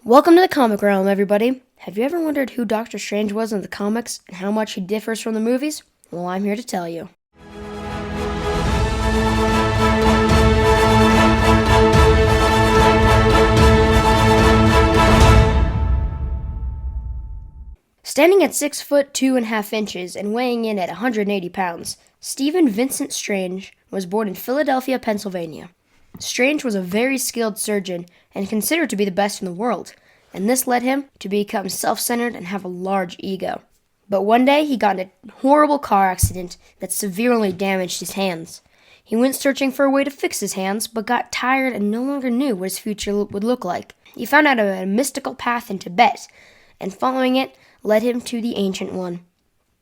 Welcome to the Comic Realm, everybody. Have you ever wondered who Doctor Strange was in the comics and how much he differs from the movies? Well, I'm here to tell you. Standing at 6 foot 2.5 inches and weighing in at 180 pounds, Stephen Vincent Strange was born in Philadelphia, Pennsylvania. Strange was a very skilled surgeon and considered to be the best in the world, and this led him to become self-centered and have a large ego. But one day he got in a horrible car accident that severely damaged his hands. He went searching for a way to fix his hands, but got tired and no longer knew what his future would look like. He found out about a mystical path in Tibet, and following it led him to the Ancient One.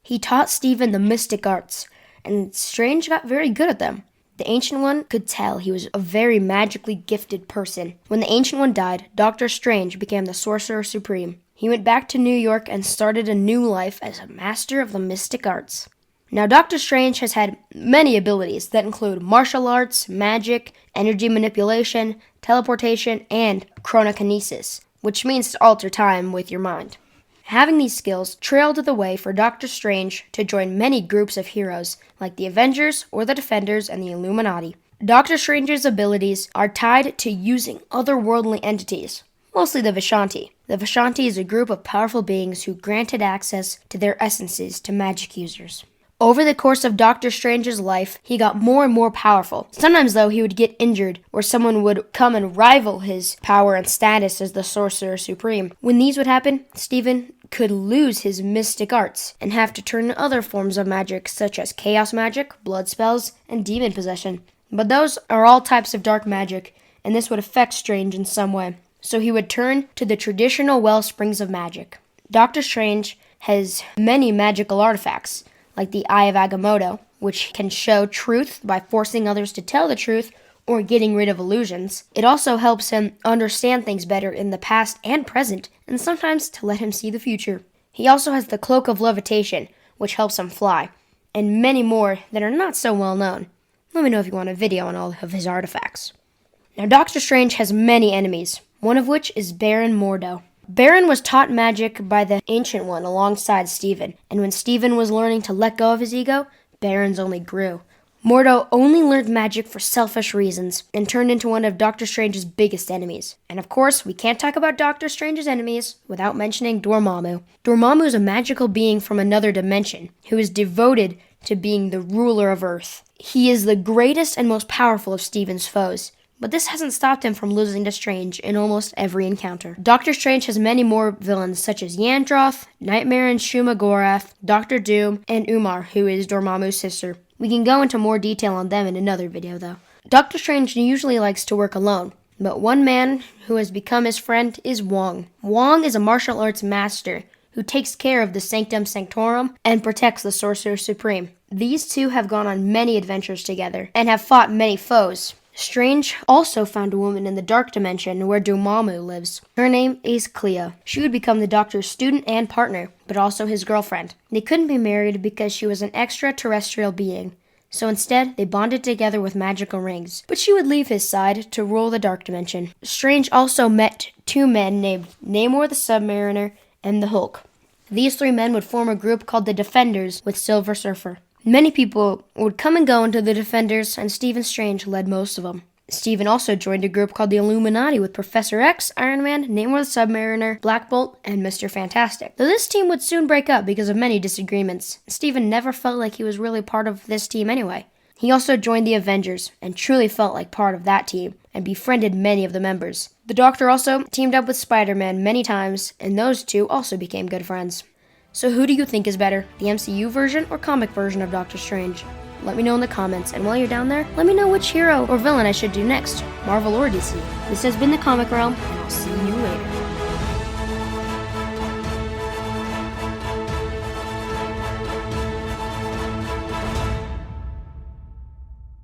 He taught Stephen the mystic arts, and Strange got very good at them. The Ancient One could tell he was a very magically gifted person. When the Ancient One died, Doctor Strange became the Sorcerer Supreme. He went back to New York and started a new life as a master of the mystic arts. Now, Doctor Strange has had many abilities that include martial arts, magic, energy manipulation, teleportation, and chronokinesis, which means to alter time with your mind. Having these skills trailed the way for Doctor Strange to join many groups of heroes, like the Avengers or the Defenders and the Illuminati. Doctor Strange's abilities are tied to using otherworldly entities, mostly the Vishanti. The Vishanti is a group of powerful beings who granted access to their essences to magic users. Over the course of Doctor Strange's life, he got more and more powerful. Sometimes, though, he would get injured, or someone would come and rival his power and status as the Sorcerer Supreme. When these would happen, Stephen could lose his mystic arts and have to turn to other forms of magic, such as chaos magic, blood spells, and demon possession. But those are all types of dark magic, and this would affect Strange in some way. So he would turn to the traditional wellsprings of magic. Doctor Strange has many magical artifacts, like the Eye of Agamotto, which can show truth by forcing others to tell the truth or getting rid of illusions. It also helps him understand things better in the past and present, and sometimes to let him see the future. He also has the Cloak of Levitation, which helps him fly, and many more that are not so well known. Let me know if you want a video on all of his artifacts. Now, Doctor Strange has many enemies, one of which is Baron Mordo. Baron was taught magic by the Ancient One alongside Stephen, and when Stephen was learning to let go of his ego, Baron's only grew. Mordo only learned magic for selfish reasons and turned into one of Doctor Strange's biggest enemies. And of course, we can't talk about Doctor Strange's enemies without mentioning Dormammu. Dormammu is a magical being from another dimension who is devoted to being the ruler of Earth. He is the greatest and most powerful of Stephen's foes. But this hasn't stopped him from losing to Strange in almost every encounter. Doctor Strange has many more villains such as Yandroth, Nightmare and Shuma Gorath, Doctor Doom, and Umar, who is Dormammu's sister. We can go into more detail on them in another video, though. Doctor Strange usually likes to work alone, but one man who has become his friend is Wong. Wong is a martial arts master who takes care of the Sanctum Sanctorum and protects the Sorcerer Supreme. These two have gone on many adventures together and have fought many foes. Strange also found a woman in the Dark Dimension where Dormammu lives. Her name is Clea. She would become the Doctor's student and partner, but also his girlfriend. They couldn't be married because she was an extraterrestrial being, so instead they bonded together with magical rings, but she would leave his side to rule the Dark Dimension. Strange also met two men named Namor the Submariner and the Hulk. These three men would form a group called the Defenders with Silver Surfer. Many people would come and go into the Defenders, and Stephen Strange led most of them. Stephen also joined a group called the Illuminati with Professor X, Iron Man, Namor the Submariner, Black Bolt, and Mr. Fantastic. Though this team would soon break up because of many disagreements, Stephen never felt like he was really part of this team anyway. He also joined the Avengers and truly felt like part of that team and befriended many of the members. The Doctor also teamed up with Spider-Man many times, and those two also became good friends. So who do you think is better, the MCU version or comic version of Doctor Strange? Let me know in the comments, and while you're down there, let me know which hero or villain I should do next, Marvel or DC. This has been The Comic Realm, and I'll see you later.